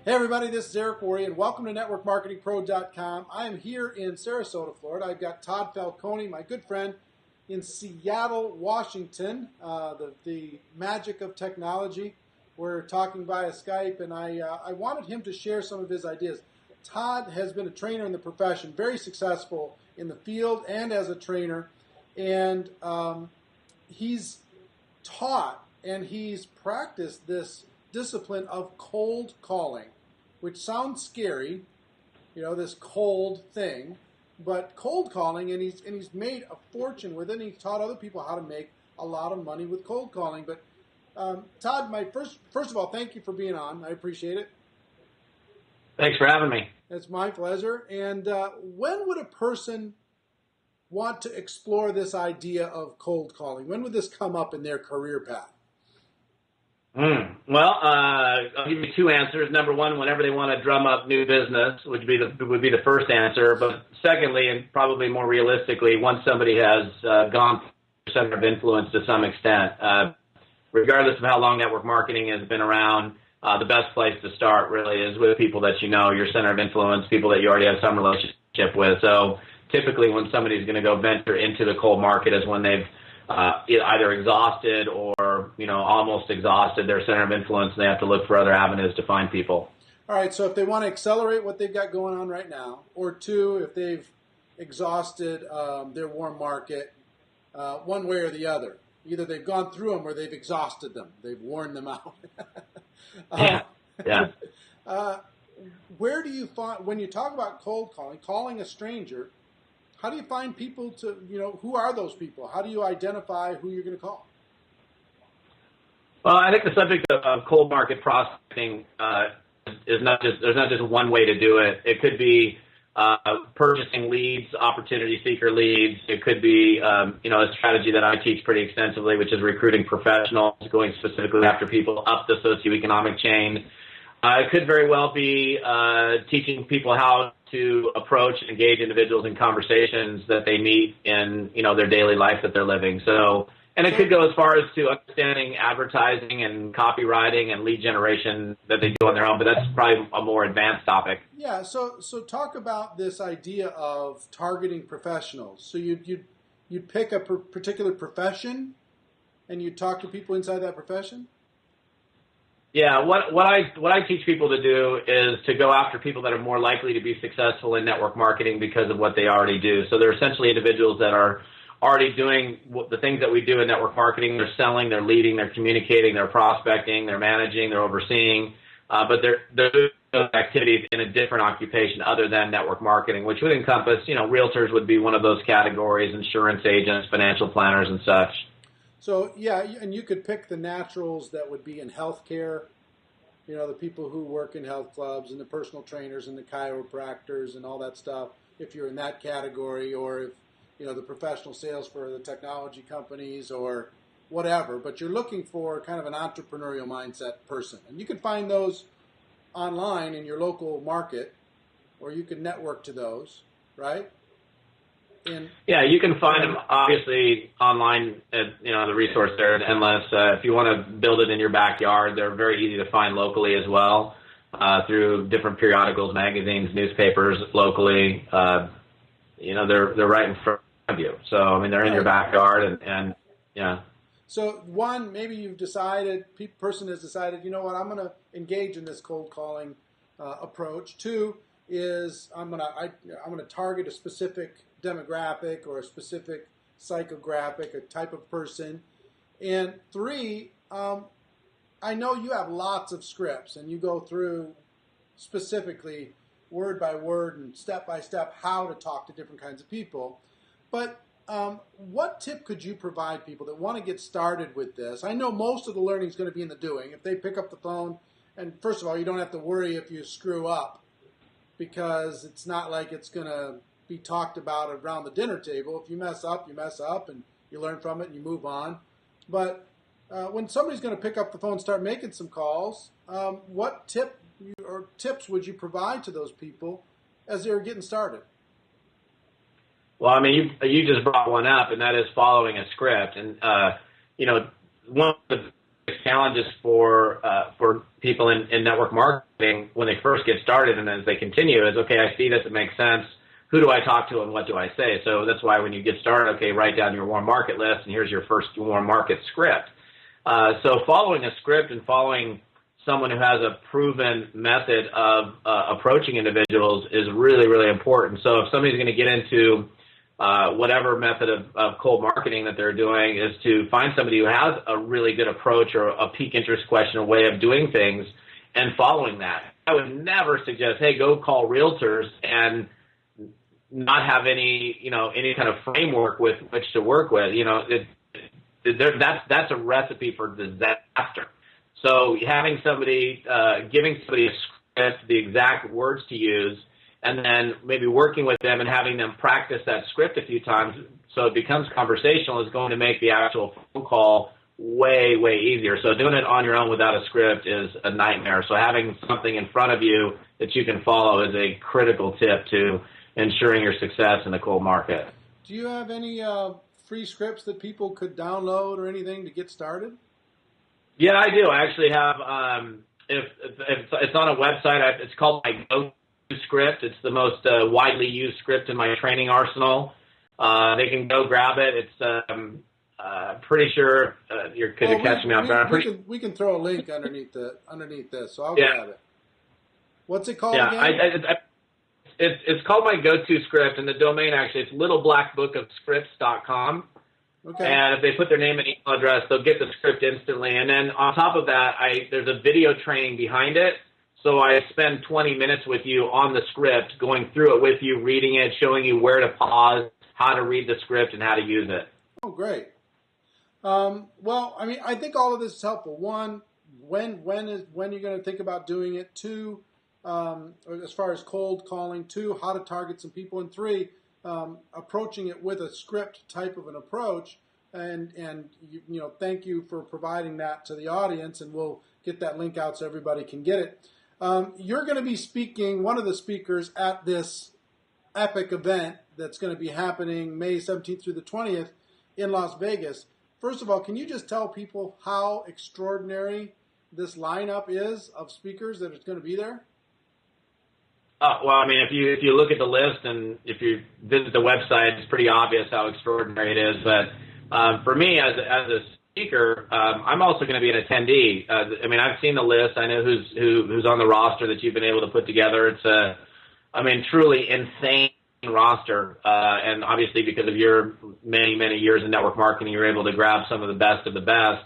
Hey everybody, this is Eric Worre, and welcome to NetworkMarketingPro.com. I am here in Sarasota, Florida. I've got Todd Falcone, my good friend, in Seattle, Washington, the magic of technology. We're talking via Skype, and I wanted him to share some of his ideas. Todd has been a trainer in the profession, very successful in the field and as a trainer, and he's taught and he's practiced this discipline of cold calling, which sounds scary, this cold thing, but cold calling, and he's made a fortune with it, and he's taught other people how to make a lot of money with cold calling. But Todd, first of all, thank you for being on. I appreciate it. Thanks for having me. It's my pleasure. And when would a person want to explore this idea of cold calling? When would this come up in their career path? Well, I'll give you two answers. Number one, whenever they want to drum up new business, would be the first answer. But secondly, and probably more realistically, once somebody has gone through center of influence to some extent, regardless of how long network marketing has been around, the best place to start really is with people that you know, your center of influence, people that you already have some relationship with. So typically when somebody's going to go venture into the cold market is when they've either exhausted or almost exhausted their center of influence, and they have to look for other avenues to find people. All right, so if they want to accelerate what they've got going on right now, or two, if they've exhausted their warm market, one way or the other, either they've gone through them or they've exhausted them, they've worn them out. Yeah. Where do you find, when you talk about cold calling a stranger, how do you find people to, who are those people? How do you identify who you're going to call? Well, I think the subject of cold market prospecting there's not just one way to do it. It could be purchasing leads, opportunity seeker leads. It could be a strategy that I teach pretty extensively, which is recruiting professionals, going specifically after people up the socioeconomic chain. It could very well be teaching people how to approach and engage individuals in conversations that they meet in their daily life that they're living. And it could go as far as to understanding advertising and copywriting and lead generation that they do on their own, but that's probably a more advanced topic. Yeah, so talk about this idea of targeting professionals. So you'd pick a particular profession and you'd talk to people inside that profession? Yeah, what I teach people to do is to go after people that are more likely to be successful in network marketing because of what they already do. So they're essentially individuals that are already doing the things that we do in network marketing. They're selling, they're leading, they're communicating, they're prospecting, they're managing, they're overseeing, but they're doing those activities in a different occupation other than network marketing, which would encompass, realtors would be one of those categories, insurance agents, financial planners, and such. So, yeah, and you could pick the naturals that would be in healthcare, the people who work in health clubs and the personal trainers and the chiropractors and all that stuff, if you're in that category, or if, the professional sales for the technology companies or whatever. But you're looking for kind of an entrepreneurial mindset person. And you can find those online in your local market, or you can network to those, right? Yeah, you can find them obviously online. The resource there is endless. If you want to build it in your backyard, they're very easy to find locally as well through different periodicals, magazines, newspapers locally. They're right in front of you. So they're in your backyard, and yeah. So one, maybe you've decided, person has decided, you know what, I'm going to engage in this cold calling approach. Two is I'm going to target a specific demographic or a specific psychographic, a type of person. And three, I know you have lots of scripts and you go through specifically word by word and step by step how to talk to different kinds of people. But what tip could you provide people that want to get started with this? I know most of the learning is going to be in the doing. If they pick up the phone, and first of all, you don't have to worry if you screw up, because it's not like it's going to be talked about around the dinner table. If you mess up, and you learn from it and you move on. But when somebody's going to pick up the phone and start making some calls, what tips would you provide to those people as they're getting started? Well, you just brought one up, and that is following a script. And one of the challenges for people in network marketing when they first get started and as they continue is, okay, I see this, it makes sense. Who do I talk to and what do I say? So that's why when you get started, okay, write down your warm market list and here's your first warm market script. So following a script and following someone who has a proven method of approaching individuals is really, really important. So if somebody's going to get into whatever method of cold marketing that they're doing, is to find somebody who has a really good approach or a peak interest question, a way of doing things, and following that. I would never suggest, hey, go call realtors and not have any kind of framework with which to work with. That's a recipe for disaster. So having somebody, giving somebody a script, the exact words to use, and then maybe working with them and having them practice that script a few times so it becomes conversational is going to make the actual phone call way, way easier. So doing it on your own without a script is a nightmare. So having something in front of you that you can follow is a critical tip to ensuring your success in the cold market. Do you have any free scripts that people could download or anything to get started? Yeah, I do. I actually have, if it's on a website, it's called my go-to script. It's the most widely used script in my training arsenal. They can go grab it. It's pretty sure you're catching me off guard. We can throw a link underneath this, so I'll grab it. What's it called again? It's called my go-to script, and the domain actually it's littleblackbookofscripts.com. Okay. And if they put their name and email address, they'll get the script instantly. And then on top of that, there's a video training behind it. So I spend 20 minutes with you on the script, going through it with you, reading it, showing you where to pause, how to read the script, and how to use it. Oh, great. Well, I mean, I think all of this is helpful. One, when you're going to think about doing it. Two, as far as cold calling. Two, how to target some people. And three, approaching it with a script type of an approach. And thank you for providing that to the audience, and we'll get that link out so everybody can get it. You're going to be speaking, one of the speakers at this epic event that's going to be happening May 17th through the 20th in Las Vegas. First of all, can you just tell people how extraordinary this lineup is of speakers that is going to be there? Well, I mean, if you look at the list and if you visit the website, it's pretty obvious how extraordinary it is. But for me, as a speaker, I'm also going to be an attendee. I mean, I've seen the list. I know who's on the roster that you've been able to put together. It's truly insane roster. And obviously, because of your many, many years in network marketing, you're able to grab some of the best of the best.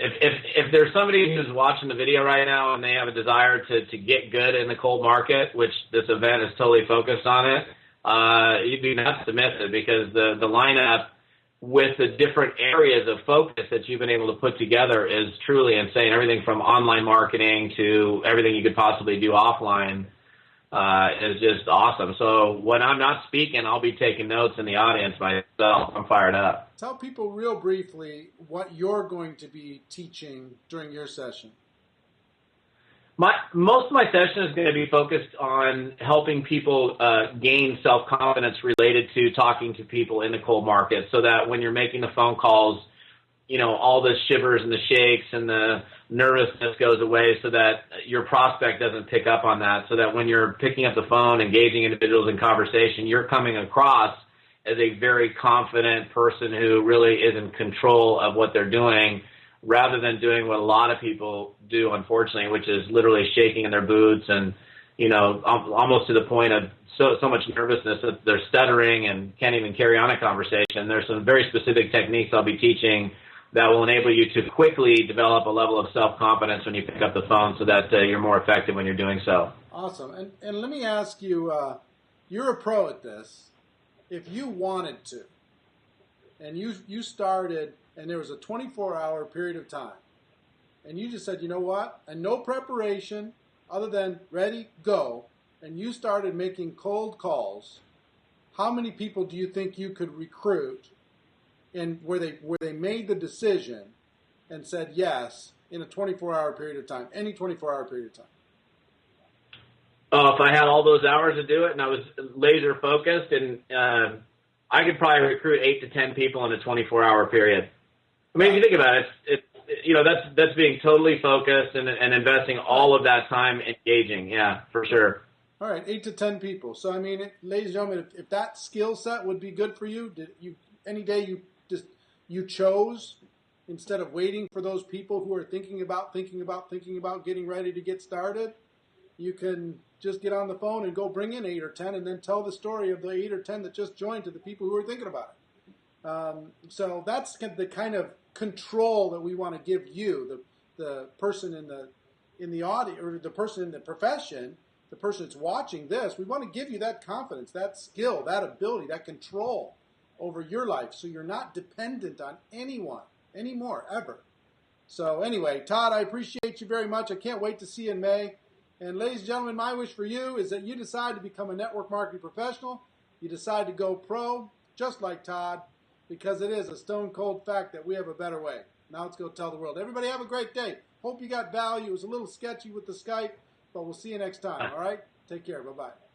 If there's somebody who's watching the video right now and they have a desire to get good in the cold market, which this event is totally focused on it, you'd be nuts to miss it, because the lineup with the different areas of focus that you've been able to put together is truly insane. Everything from online marketing to everything you could possibly do offline is just awesome. So when I'm not speaking, I'll be taking notes in the audience myself. I'm fired up. Tell people real briefly what you're going to be teaching during your session. Most of my session is going to be focused on helping people gain self-confidence related to talking to people in the cold market, so that when you're making the phone calls, all the shivers and the shakes and the nervousness goes away, so that your prospect doesn't pick up on that, so that when you're picking up the phone, engaging individuals in conversation, you're coming across as a very confident person who really is in control of what they're doing, rather than doing what a lot of people do, unfortunately, which is literally shaking in their boots and, almost to the point of so much nervousness that they're stuttering and can't even carry on a conversation. There's some very specific techniques I'll be teaching that will enable you to quickly develop a level of self-confidence when you pick up the phone, so that you're more effective when you're doing so. Awesome. And let me ask you, you're a pro at this. If you wanted to, and you started, and there was a 24-hour period of time, and you just said, you know what, and no preparation other than ready, go, and you started making cold calls, how many people do you think you could recruit and where they made the decision and said yes in a 24-hour period of time, any 24-hour period of time? If I had all those hours to do it and I was laser focused, and I could probably recruit 8 to 10 people in a 24-hour period. I mean, if you think about it, that's being totally focused and investing all of that time engaging. Yeah, for sure. All right, 8 to 10 people. So, I mean, ladies and gentlemen, if that skill set would be good for you, any day you chose, instead of waiting for those people who are thinking about getting ready to get started, you can just get on the phone and go bring in 8 or 10 and then tell the story of the 8 or 10 that just joined to the people who are thinking about it. So that's the kind of control that we want to give you, the person in the audience, or the person in the profession, the person that's watching this. We want to give you that confidence, that skill, that ability, that control over your life, so you're not dependent on anyone anymore, ever. So anyway, Todd, I appreciate you very much. I can't wait to see you in May. And ladies and gentlemen, my wish for you is that you decide to become a network marketing professional. You decide to go pro, just like Todd, because it is a stone cold fact that we have a better way. Now let's go tell the world. Everybody have a great day. Hope you got value. It was a little sketchy with the Skype, but we'll see you next time. All right? Take care. Bye-bye.